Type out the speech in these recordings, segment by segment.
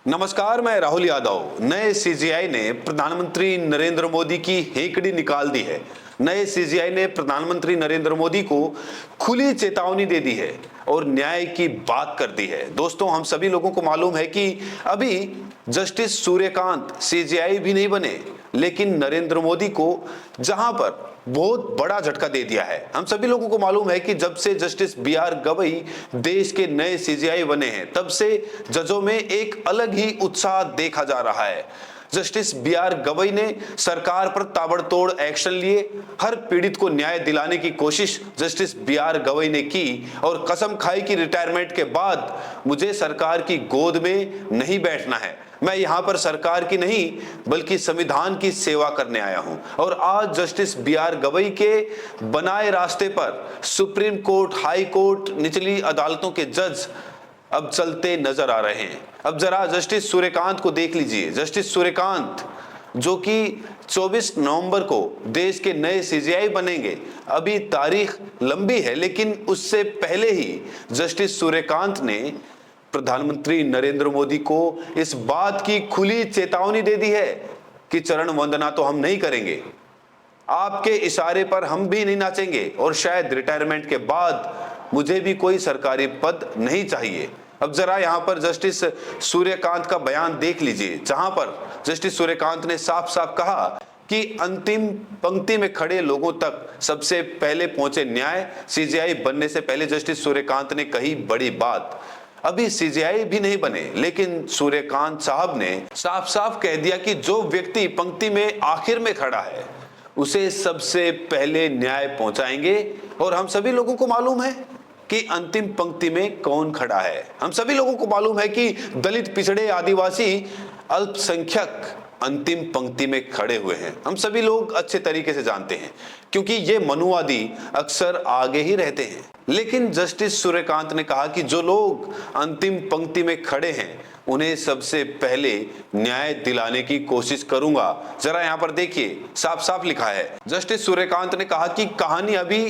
नमस्कार, मैं राहुल यादव। नए सीजीआई ने प्रधानमंत्री नरेंद्र मोदी की हेकड़ी निकाल दी है। नए सीजीआई ने प्रधानमंत्री नरेंद्र मोदी को खुली चेतावनी दे दी है और न्याय की बात कर दी है। दोस्तों, हम सभी लोगों को मालूम है कि अभी जस्टिस सूर्यकांत सीजीआई भी नहीं बने, लेकिन नरेंद्र मोदी को जहां पर बहुत बड़ा झटका दे दिया है। हम सभी लोगों को मालूम है कि जब से जस्टिस बी.आर. गवई देश के नए सीजीआई बने हैं, तब से जजों में एक अलग ही उत्साह देखा जा रहा है। Justice B R. गवई ने सरकार पर ताबड़तोड़ एक्शन लिए, हर पीड़ित को न्याय दिलाने की कोशिश जस्टिस बी.आर. गवई ने की और कसम खाई कि रिटायरमेंट के बाद मुझे सरकार की गोद में नहीं बैठना है, मैं यहां पर सरकार की नहीं बल्कि संविधान की सेवा करने आया हूं। और आज जस्टिस बी.आर. गवई के बनाए रास्ते पर सुप्रीम कोर्ट, हाई कोर्ट, निचली अदालतों के जज अब चलते नजर आ रहे हैं। अब जरा जस्टिस सूर्यकांत को देख लीजिए। जस्टिस सूर्यकांत जो कि 24 नवंबर को देश के नए सीजीआई बनेंगे। अभी तारीख लंबी है, लेकिन उससे पहले ही जस्टिस सूर्यकांत ने प्रधानमंत्री नरेंद्र मोदी को इस बात की खुली चेतावनी दे दी है कि चरण वंदना तो हम नहीं करेंगे, आपके इशारे पर हम भी नहीं नाचेंगे और शायद रिटायरमेंट के बाद मुझे भी कोई सरकारी पद नहीं चाहिए। अब जरा यहां पर जस्टिस सूर्यकांत का बयान देख लीजिए, जहां पर जस्टिस सूर्यकांत ने साफ साफ कहा कि अंतिम पंक्ति में खड़े लोगों तक सबसे पहले पहुंचे न्याय। सीजीआई बनने से पहले जस्टिस सूर्यकांत ने कही बड़ी बात। अभी सीजीआई भी नहीं बने, लेकिन सूर्यकांत साहब ने साफ साफ कह दिया कि जो व्यक्ति पंक्ति में आखिर में खड़ा है उसे सबसे पहले न्याय पहुंचाएंगे। और हम सभी लोगों को मालूम है कि अंतिम पंक्ति में कौन खड़ा है। हम सभी लोगों को मालूम है कि दलित, पिछड़े, आदिवासी, अल्पसंख्यक अंतिम पंक्ति में खड़े हुए हैं। हम सभी लोग अच्छे तरीके से जानते हैं, क्योंकि ये मनुवादी अक्सर आगे ही रहते हैं। लेकिन जस्टिस सूर्यकांत ने कहा कि जो लोग अंतिम पंक्ति में खड़े हैं उन्हें सबसे पहले न्याय दिलाने की कोशिश करूंगा। जरा यहां पर देखिए, साफ साफ लिखा है। जस्टिस सूर्यकांत ने कहा कि कहानी अभी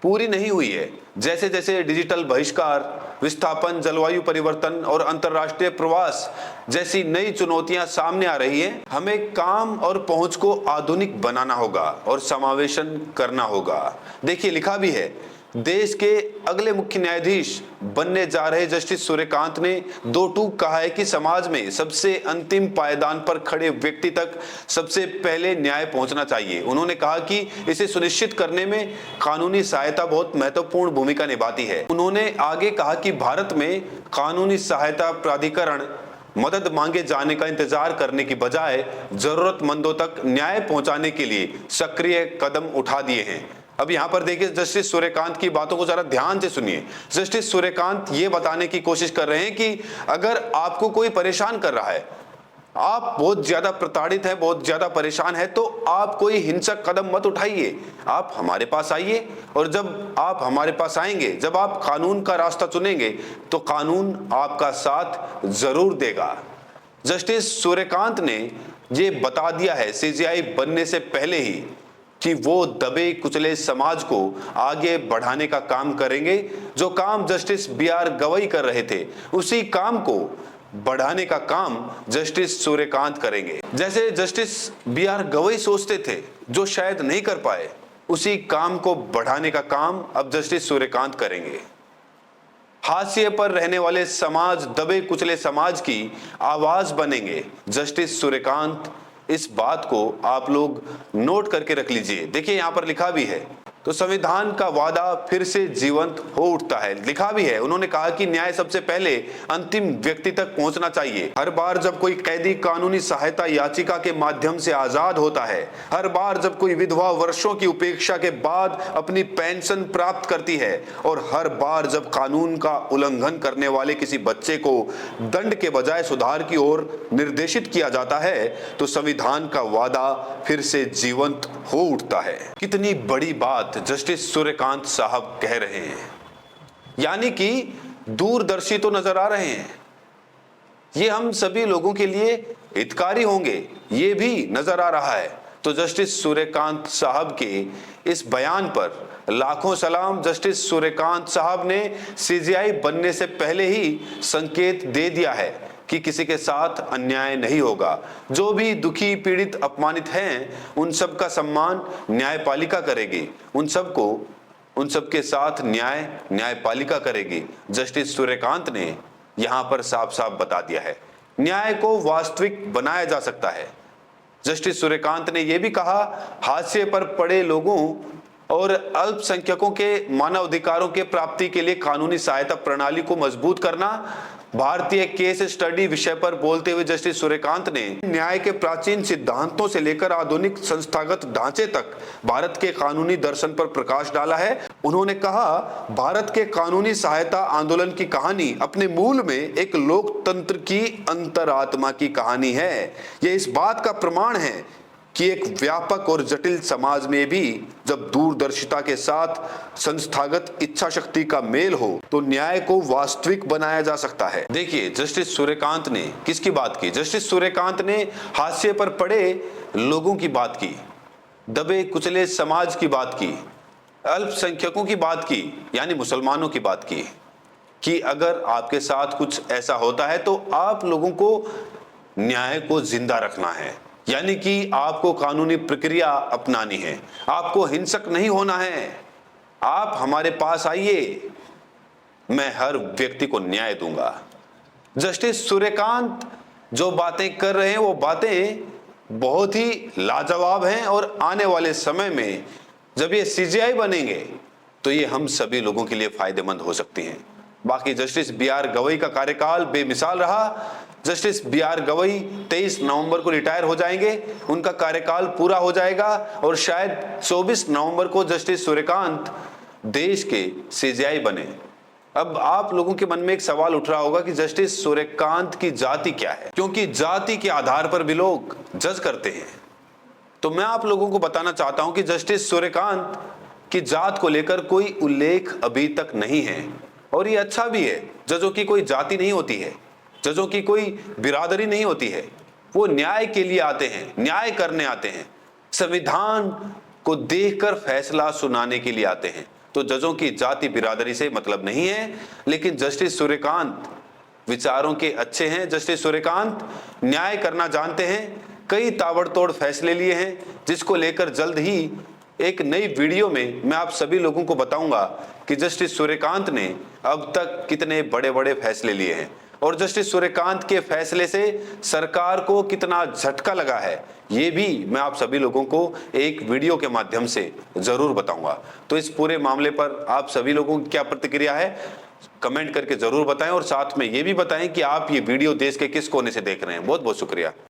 पूरी नहीं हुई है। जैसे जैसे डिजिटल बहिष्कार, विस्थापन, जलवायु परिवर्तन और अंतर्राष्ट्रीय प्रवास जैसी नई चुनौतियां सामने आ रही हैं, हमें काम और पहुंच को आधुनिक बनाना होगा और समावेशन करना होगा। देखिए, लिखा भी है, देश के अगले मुख्य न्यायाधीश बनने जा रहे जस्टिस सूर्यकांत ने दो टूक कहा है कि समाज में सबसे अंतिम पायदान पर खड़े व्यक्ति तक सबसे पहले न्याय पहुंचना चाहिए। उन्होंने कहा कि इसे सुनिश्चित करने में कानूनी सहायता बहुत महत्वपूर्ण भूमिका निभाती है। उन्होंने आगे कहा कि भारत में कानूनी सहायता प्राधिकरण मदद मांगे जाने का इंतजार करने की बजाय जरूरतमंदों तक न्याय पहुंचाने के लिए सक्रिय कदम उठा दिए हैं। अब यहां पर देखिए, जस्टिस सूर्यकांत की बातों को जरा ध्यान से सुनिए। जस्टिस सूर्यकांत ये बताने की कोशिश कर रहे हैं कि अगर आपको कोई परेशान कर रहा है, आप बहुत ज्यादा प्रताड़ित हैं, बहुत ज्यादा परेशान है, तो आप कोई हिंसक कदम मत उठाइए, आप हमारे पास आइए। और जब आप हमारे पास आएंगे, जब आप कानून का रास्ता चुनेंगे, तो कानून आपका साथ जरूर देगा। जस्टिस सूर्यकांत ने ये बता दिया है सीजीआई बनने से पहले ही कि वो दबे कुचले समाज को आगे बढ़ाने का काम करेंगे। जो काम जस्टिस बी.आर. गवई कर रहे थे, उसी काम को बढ़ाने का काम जस्टिस सूर्यकांत करेंगे। जैसे जस्टिस बी.आर. गवई सोचते थे, जो शायद नहीं कर पाए, उसी काम को बढ़ाने का काम अब जस्टिस सूर्यकांत करेंगे। हाशिए पर रहने वाले समाज, दबे कुचले समाज की आवाज बनेंगे जस्टिस सूर्यकांत। इस बात को आप लोग नोट करके रख लीजिए। देखिए, यहां पर लिखा भी है, तो संविधान का वादा फिर से जीवंत हो उठता है। लिखा भी है, उन्होंने कहा कि न्याय सबसे पहले अंतिम व्यक्ति तक पहुंचना चाहिए। हर बार जब कोई कैदी कानूनी सहायता याचिका के माध्यम से आजाद होता है, हर बार जब कोई विधवा वर्षों की उपेक्षा के बाद अपनी पेंशन प्राप्त करती है, और हर बार जब कानून का उल्लंघन करने वाले किसी बच्चे को दंड के बजाय सुधार की ओर निर्देशित किया जाता है, तो संविधान का वादा फिर से जीवंत हो उठता है। कितनी बड़ी बात जस्टिस सूर्यकांत साहब कह रहे हैं, यानी कि दूरदर्शी तो नजर आ रहे हैं। ये हम सभी लोगों के लिए हितकारी होंगे, ये भी नजर आ रहा है। तो जस्टिस सूर्यकांत साहब के इस बयान पर लाखों सलाम। जस्टिस सूर्यकांत साहब ने सीजीआई बनने से पहले ही संकेत दे दिया है कि किसी के साथ अन्याय नहीं होगा। जो भी दुखी, पीड़ित, अपमानित हैं, उन सब का सम्मान न्यायपालिका करेगी। उन सबके साथ न्यायपालिका करेगी। जस्टिस सूर्यकांत ने यहां पर साफ साफ बता दिया है। न्याय को वास्तविक बनाया जा सकता है। जस्टिस सूर्यकांत ने यह भी कहा, हाशिए पर पड़े लोगों और अल्पसंख्यकों के मानवाधिकारों के प्राप्ति के लिए कानूनी सहायता प्रणाली को मजबूत करना। भारतीय केस स्टडी विषय पर बोलते हुए जस्टिस सूर्यकांत ने न्याय के प्राचीन सिद्धांतों से लेकर आधुनिक संस्थागत ढांचे तक भारत के कानूनी दर्शन पर प्रकाश डाला है। उन्होंने कहा, भारत के कानूनी सहायता आंदोलन की कहानी अपने मूल में एक लोकतंत्र की अंतरात्मा की कहानी है। यह इस बात का प्रमाण है कि एक व्यापक और जटिल समाज में भी जब दूरदर्शिता के साथ संस्थागत इच्छा शक्ति का मेल हो तो न्याय को वास्तविक बनाया जा सकता है। देखिए, जस्टिस सूर्यकांत ने किसकी बात की? जस्टिस सूर्यकांत ने हाशिए पर पड़े लोगों की बात की, दबे कुचले समाज की बात की, अल्पसंख्यकों की बात की, यानी मुसलमानों की बात की, कि अगर आपके साथ कुछ ऐसा होता है तो आप लोगों को न्याय को जिंदा रखना है, यानी कि आपको कानूनी प्रक्रिया अपनानी है, आपको हिंसक नहीं होना है। आप हमारे पास आइए, मैं हर व्यक्ति को न्याय दूंगा। जस्टिस सूर्यकांत जो बातें कर रहे हैं वो बातें बहुत ही लाजवाब हैं और आने वाले समय में जब ये सीजीआई बनेंगे तो ये हम सभी लोगों के लिए फायदेमंद हो सकती हैं। बाकी जस्टिस बी.आर. गवई का कार्यकाल बेमिसाल रहा। Justice B R. गवई 23 नवंबर को रिटायर हो जाएंगे, उनका कार्यकाल पूरा हो जाएगा और शायद 24 नवंबर को जस्टिस सूर्यकांत देश के सीजीआई बने। अब आप लोगों के मन में एक सवाल उठ रहा होगा कि जस्टिस सूर्यकांत की जाति क्या है, क्योंकि जाति के आधार पर भी लोग जज करते हैं। तो मैं आप लोगों को बताना चाहता हूं कि जस्टिस सूर्यकांत की जात को लेकर कोई उल्लेख अभी तक नहीं है और ये अच्छा भी है। जजों की कोई जाति नहीं होती है, जजों की कोई बिरादरी नहीं होती है। वो न्याय के लिए आते हैं, न्याय करने आते हैं, संविधान को देखकर फैसला सुनाने के लिए आते हैं। तो जजों की जाति बिरादरी से मतलब नहीं है। लेकिन जस्टिस सूर्यकांत विचारों के अच्छे हैं। जस्टिस सूर्यकांत न्याय करना जानते हैं। कई ताबड़तोड़ फैसले लिए हैं, जिसको लेकर जल्द ही एक नई वीडियो में मैं आप सभी लोगों को बताऊंगा कि जस्टिस सूर्यकांत ने अब तक कितने बड़े बड़े फैसले लिए हैं और जस्टिस सूर्यकांत के फैसले से सरकार को कितना झटका लगा है, ये भी मैं आप सभी लोगों को एक वीडियो के माध्यम से जरूर बताऊंगा। तो इस पूरे मामले पर आप सभी लोगों की क्या प्रतिक्रिया है, कमेंट करके जरूर बताएं और साथ में ये भी बताएं कि आप ये वीडियो देश के किस कोने से देख रहे हैं। बहुत बहुत शुक्रिया।